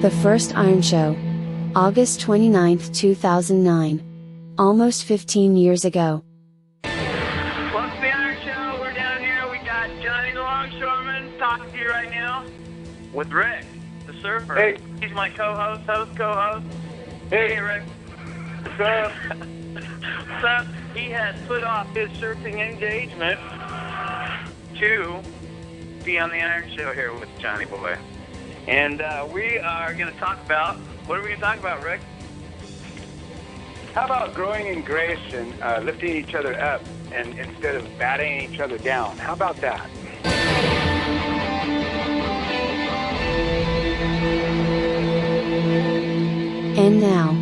The first Iron Show. August 29, 2009. Almost 15 years ago. Welcome to the Iron Show. We're down here. We got Johnny the Longshoreman talking to you right now with Rick, the surfer. Hey. He's my co-host. Hey, Rick. What's up? So he has put off his surfing engagement to be on the Iron Show here with Johnny Boy. And we are going to talk about, what are we going to talk about, Rick? How about growing in grace and lifting each other up and instead of batting each other down? How about that? And now,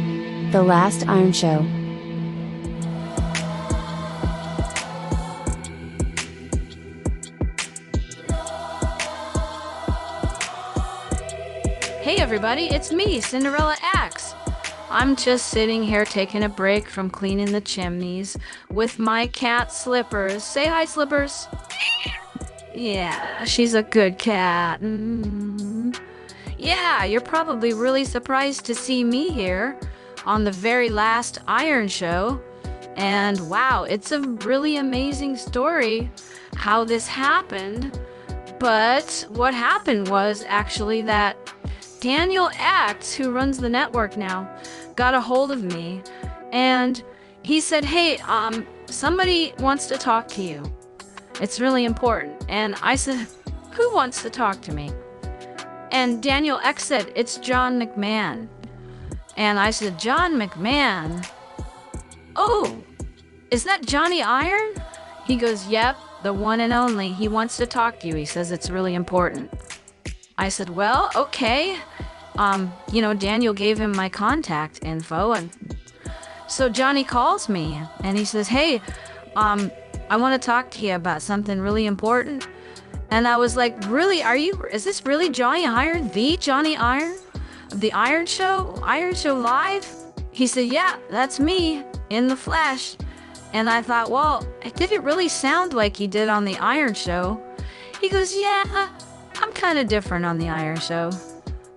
the last Iron Show. Hey everybody, it's me, Cinderella X. I'm just sitting here taking a break from cleaning the chimneys with my cat Slippers. Say hi, Slippers. Yeah, she's a good cat. Yeah, you're probably really surprised to see me here on the very last Iron Show. And wow, it's a really amazing story how this happened. But what happened was actually that Daniel X, who runs the network now, got a hold of me and he said, hey, somebody wants to talk to you. It's really important. And I said, who wants to talk to me? And Daniel X said, it's John McMahon. And I said, John McMahon? Oh, is that Johnny Iron? He goes, yep, the one and only. He wants to talk to you. He says it's really important. I said, well, okay. Daniel gave him my contact info. And so Johnny calls me and he says, hey, I want to talk to you about something really important. And I was like, really, is this really Johnny Iron, the Johnny Iron of the Iron Show Live? He said, yeah, that's me in the flesh. And I thought, well, did it really sound like he did on the Iron Show? He goes, yeah, I'm kind of different on the Iron Show.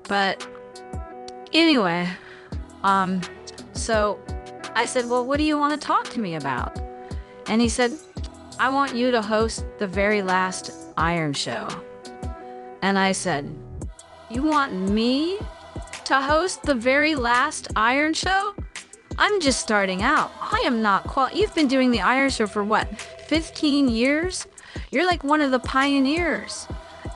But anyway, so I said, well, what do you want to talk to me about? And he said, I want you to host the very last Iron Show. And I said, you want me to host the very last Iron Show? I'm just starting out. I am not You've been doing the Iron Show for what, 15 years? You're like one of the pioneers.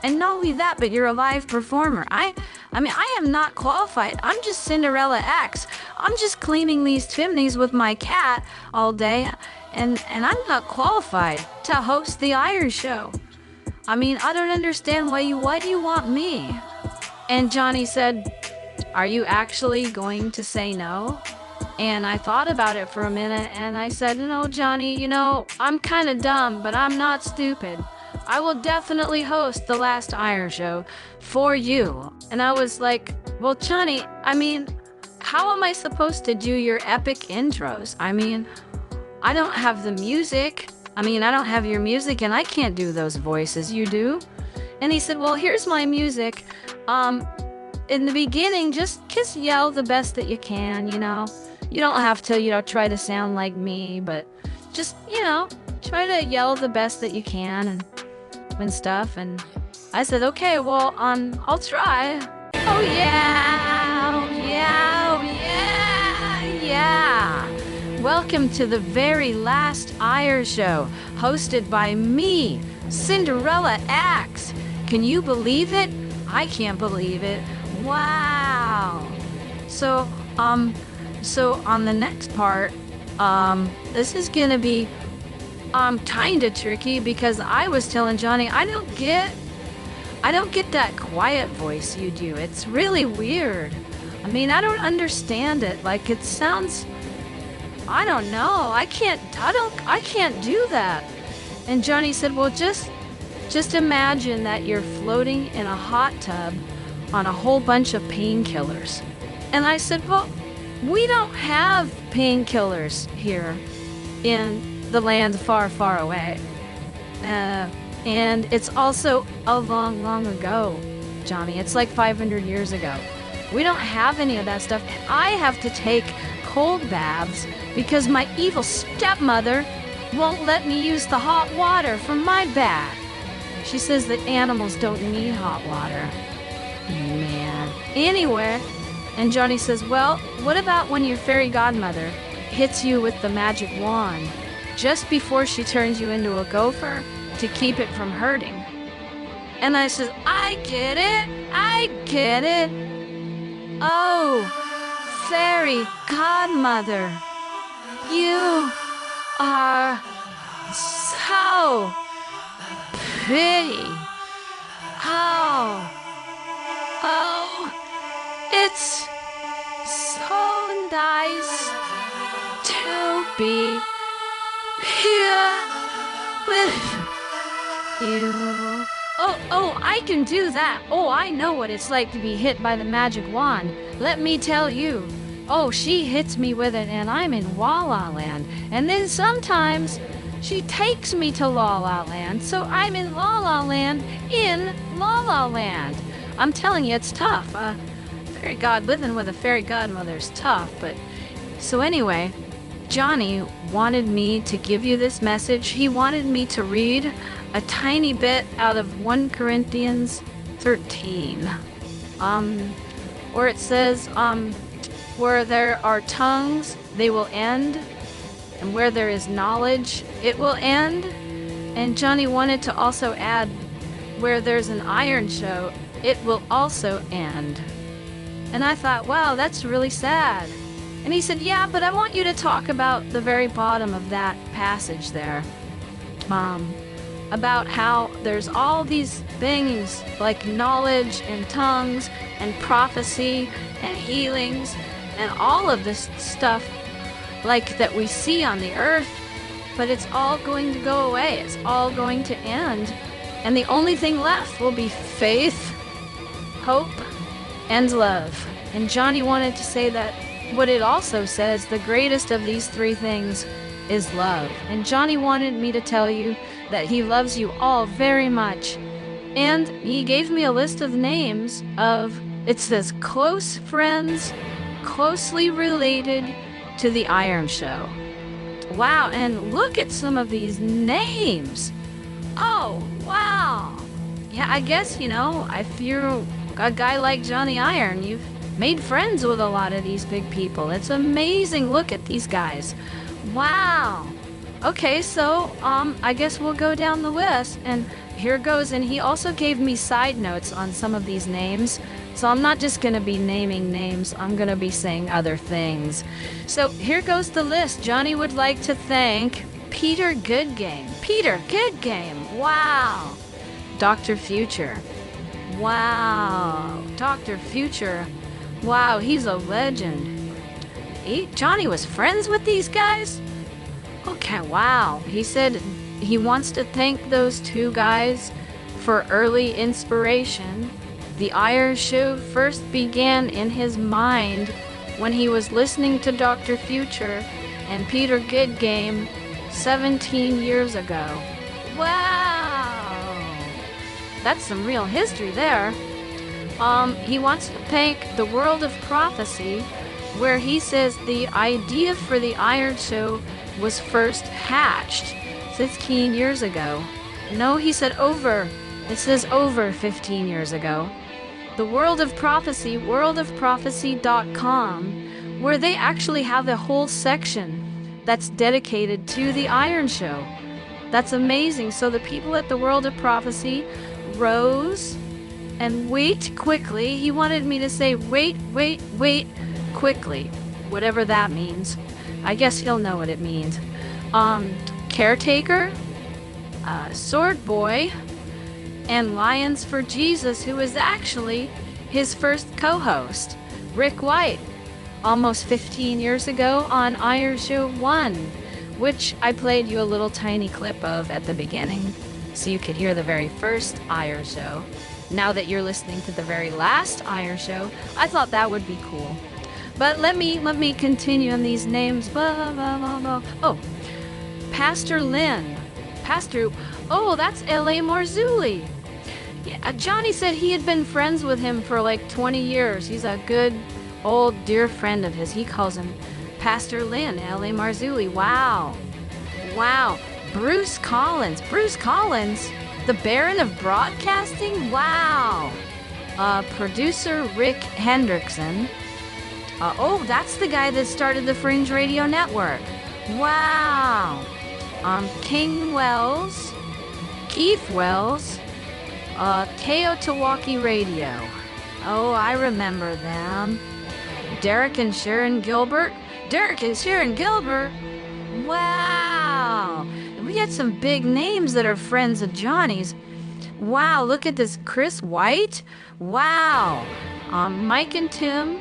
And not only that, but you're a live performer. I am not qualified. I'm just Cinderella X. I'm just cleaning these chimneys with my cat all day, and I'm not qualified to host the Iron Show. I don't understand why you want me? And Johnny said, are you actually going to say no? And I thought about it for a minute, and I said, no, Johnny, I'm kind of dumb, but I'm not stupid. I will definitely host the last Iron Show for you. And I was like, well, Johnny, how am I supposed to do your epic intros? I don't have the music. I don't have your music, and I can't do those voices. You do? And he said, well, here's my music. In the beginning, just yell the best that you can, You don't have to, try to sound like me, but just, try to yell the best that you can and stuff. And I said, okay, well, I'll try. Oh yeah, oh yeah, oh yeah, yeah. Welcome to the very last Iron Show, hosted by me, Cinderella X. Can you believe it? I can't believe it. Wow. So on the next part, this is gonna be kinda tricky because I was telling Johnny I don't get that quiet voice you do. It's really weird. I don't understand it. Like it sounds, I don't know. I can't do that. And Johnny said, well, just imagine that you're floating in a hot tub on a whole bunch of painkillers. And I said, well, we don't have painkillers here in the land far, far away. And it's also a long, long ago, Johnny. It's like 500 years ago. We don't have any of that stuff. I have to take cold baths because my evil stepmother won't let me use the hot water for my bath. She says that animals don't need hot water. Man. Anyway, and Johnny says, well, what about when your fairy godmother hits you with the magic wand just before she turns you into a gopher to keep it from hurting? And I says, I get it. Oh, fairy godmother, you are so pretty. Oh, it's so nice to be here with you. Oh, I can do that. Oh, I know what it's like to be hit by the magic wand. Let me tell you. Oh, she hits me with it and I'm in La La Land. And then sometimes she takes me to La La Land, so I'm in La La Land in La La Land. I'm telling you, it's tough. Living with a fairy godmother is tough, but... So anyway, Johnny wanted me to give you this message. He wanted me to read a tiny bit out of 1 Corinthians 13. Where it says, where there are tongues, they will end. And where there is knowledge, it will end. And Johnny wanted to also add, where there's an iron show, it will also end. And I thought, wow, that's really sad. And he said, yeah, but I want you to talk about the very bottom of that passage there. About how there's all these things like knowledge and tongues and prophecy and healings and all of this stuff like that we see on the earth, but it's all going to go away. It's all going to end. And the only thing left will be faith, hope, and love. And Johnny wanted to say that what it also says, the greatest of these 3 things is love. And Johnny wanted me to tell you that he loves you all very much. And he gave me a list of names of, it says, close friends, closely related to the Iron Show. Wow, and look at some of these names. Oh, wow. Yeah, I guess, if you're a guy like Johnny Iron, you've made friends with a lot of these big people. It's amazing. Look at these guys. Wow. Okay, so I guess we'll go down the list, and here goes. And he also gave me side notes on some of these names, so I'm not just going to be naming names, I'm going to be saying other things. So here goes the list. Johnny would like to thank Peter Goodgame. Peter Goodgame, wow. Dr. Future, wow. Dr. Future, wow, he's a legend. Johnny was friends with these guys? Okay, wow. He said he wants to thank those 2 guys for early inspiration. The Iron Show first began in his mind when he was listening to Dr. Future and Peter Goodgame 17 years ago. Wow! That's some real history there. He wants to thank the World of Prophecy, where he says the idea for the Iron Show was first hatched 15 years ago. No, he said over. It says over 15 years ago. The World of Prophecy, worldofprophecy.com, where they actually have a whole section that's dedicated to the Iron Show. That's amazing. So the people at the World of Prophecy rose and wait quickly. He wanted me to say wait quickly, whatever that means. I guess he'll know what it means. Caretaker, Sword Boy, and Lions for Jesus, who was actually his first co-host, Rick White, almost 15 years ago on Iron Show 1, which I played you a little tiny clip of at the beginning, so you could hear the very first Iron Show. Now that you're listening to the very last Iron Show, I thought that would be cool. But let me continue on these names. Oh, Pastor Lynn. Pastor, oh, that's L.A. Marzulli. Yeah, Johnny said he had been friends with him for like 20 years. He's a good old dear friend of his. He calls him Pastor Lynn, L.A. Marzulli. Wow. Wow. Bruce Collins. Bruce Collins, the Baron of Broadcasting? Wow. Producer Rick Hendrickson. Oh, that's the guy that started the Fringe Radio Network. Wow. King Wells, Keith Wells, Teotihuacan Radio. Oh, I remember them. Derek and Sharon Gilbert. Derek and Sharon Gilbert. Wow. We had some big names that are friends of Johnny's. Wow, look at this. Chris White. Wow. Mike and Tim.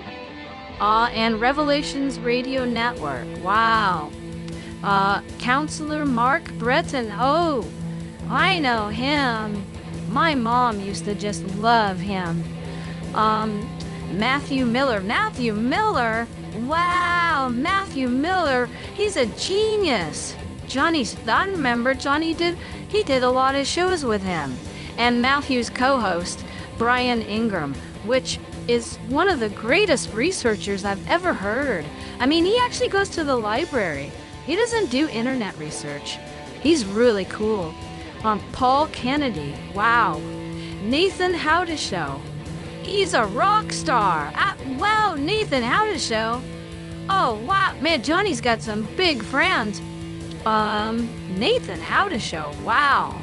And Revelations Radio Network. Wow. Counselor Mark Breton. Oh, I know him. My mom used to just love him. Matthew Miller. Matthew Miller? Wow, Matthew Miller. He's a genius. I remember Johnny did a lot of shows with him. And Matthew's co-host, Brian Ingram, which is one of the greatest researchers I've ever heard. I mean, he actually goes to the library. He doesn't do internet research. He's really cool. Paul Kennedy. Wow. Nathan Howdishow. He's a rock star. Wow, Nathan Howdishow. Oh, wow. Man, Johnny's got some big friends. Nathan Howdishow. Wow.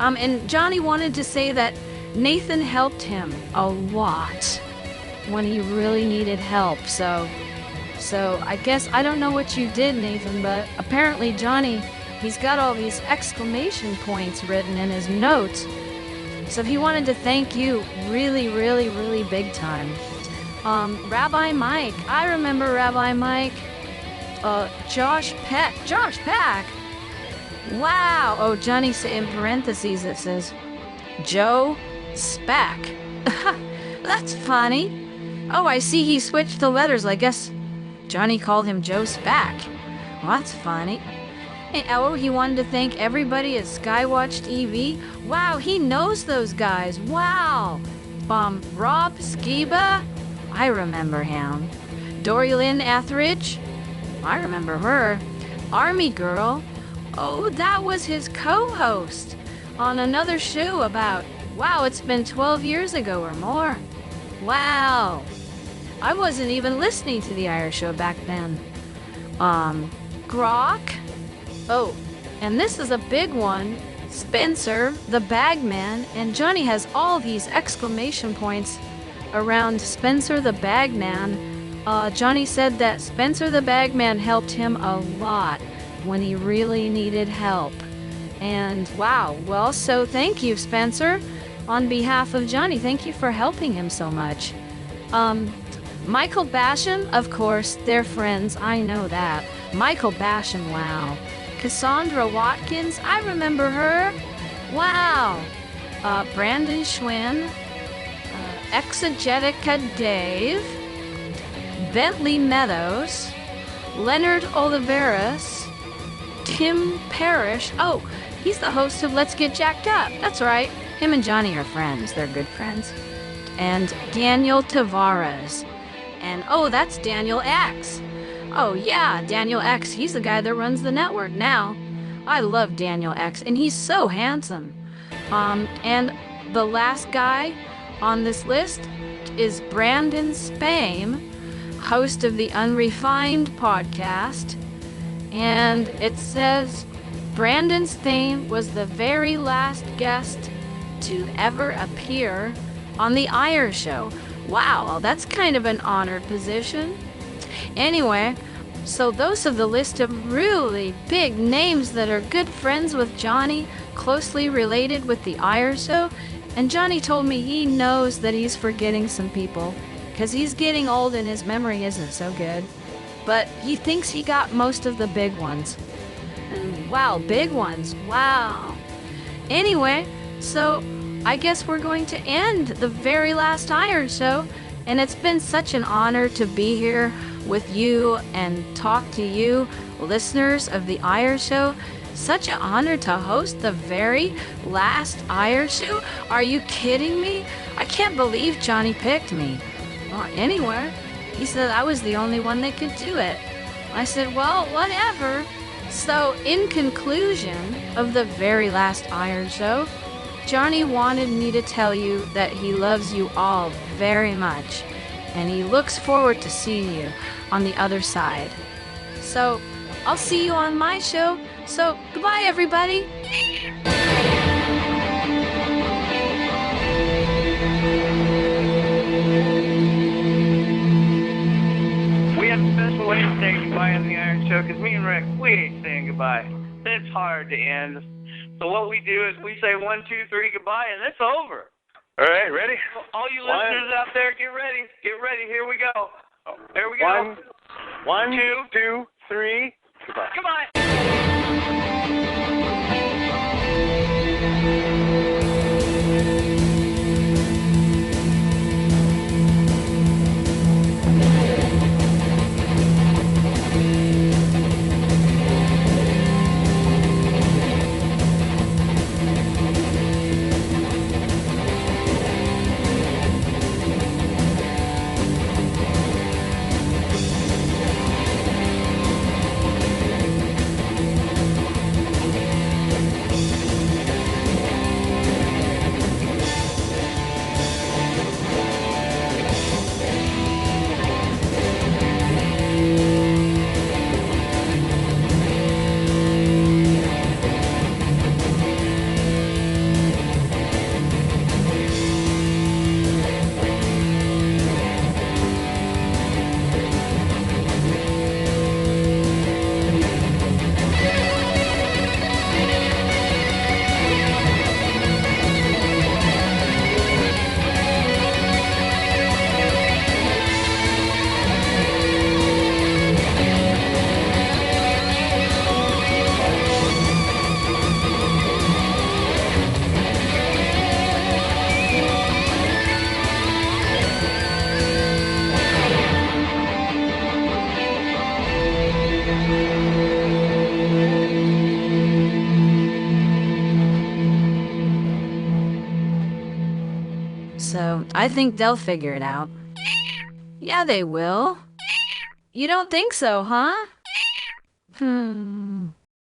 And Johnny wanted to say that Nathan helped him a lot when he really needed help. So I guess, I don't know what you did, Nathan, but apparently Johnny, he's got all these exclamation points written in his notes. So he wanted to thank you really, really, really big time. Rabbi Mike. I remember Rabbi Mike. Josh Peck. Josh Peck? Wow. Oh, Johnny, in parentheses it says, Joe Spack. That's funny. Oh, I see he switched the letters. I guess Johnny called him Joe Spack. Well, that's funny. And, oh, he wanted to thank everybody at Skywatch TV. Wow, he knows those guys. Wow. Rob Skiba. I remember him. Dory Lynn Etheridge. I remember her. Army Girl. Oh, that was his co-host on another show about, wow, it's been 12 years ago or more. Wow. I wasn't even listening to the Irish Show back then. Grok. Oh, and this is a big one. Spencer, the Bagman, and Johnny has all these exclamation points around Spencer the Bagman. Johnny said that Spencer the Bagman helped him a lot when he really needed help. And wow, well, so thank you, Spencer. On behalf of Johnny, thank you for helping him so much. Michael Basham, of course, they're friends, I know that. Michael Basham, wow. Cassandra Watkins, I remember her. Wow. Brandon Schwinn, Exegetica Dave, Bentley Meadows, Leonard Oliveras, Tim Parrish. Oh, he's the host of Let's Get Jacked Up. That's right. Him and Johnny are friends. They're good friends. And Daniel Tavares. And oh, that's Daniel X. Oh yeah, Daniel X. He's the guy that runs the network now. I love Daniel X, and he's so handsome. And the last guy on this list is Brandon Spame, host of the Unrefined podcast. And it says Brandon Spame was the very last guest to ever appear on the Irish Show. Wow, that's kind of an honored position. Anyway, so those are the list of really big names that are good friends with Johnny, closely related with the Irish Show. And Johnny told me he knows that he's forgetting some people, because he's getting old and his memory isn't so good. But he thinks he got most of the big ones. And wow, big ones, wow. Anyway, so I guess we're going to end the very last Irish Show, and it's been such an honor to be here with you and talk to you, listeners of the Irish Show. Such an honor to host the very last Iron Show? Are you kidding me? I can't believe Johnny picked me. Or anywhere. He said I was the only one that could do it. I said, well, whatever. So, in conclusion of the very last Iron Show, Johnny wanted me to tell you that he loves you all very much, and he looks forward to seeing you on the other side. So, I'll see you on my show. So, goodbye, everybody. We have a special way to say goodbye on the Iron Show, because me and Rick, we ain't saying goodbye. It's hard to end. So what we do is we say 1, 2, 3 goodbye, and it's over. All right, ready? All you listeners out there, get ready. Get ready. Here we go. Here we go. 1, 2, 3. Goodbye. Goodbye. So, I think they'll figure it out. Yeah, they will. You don't think so, huh?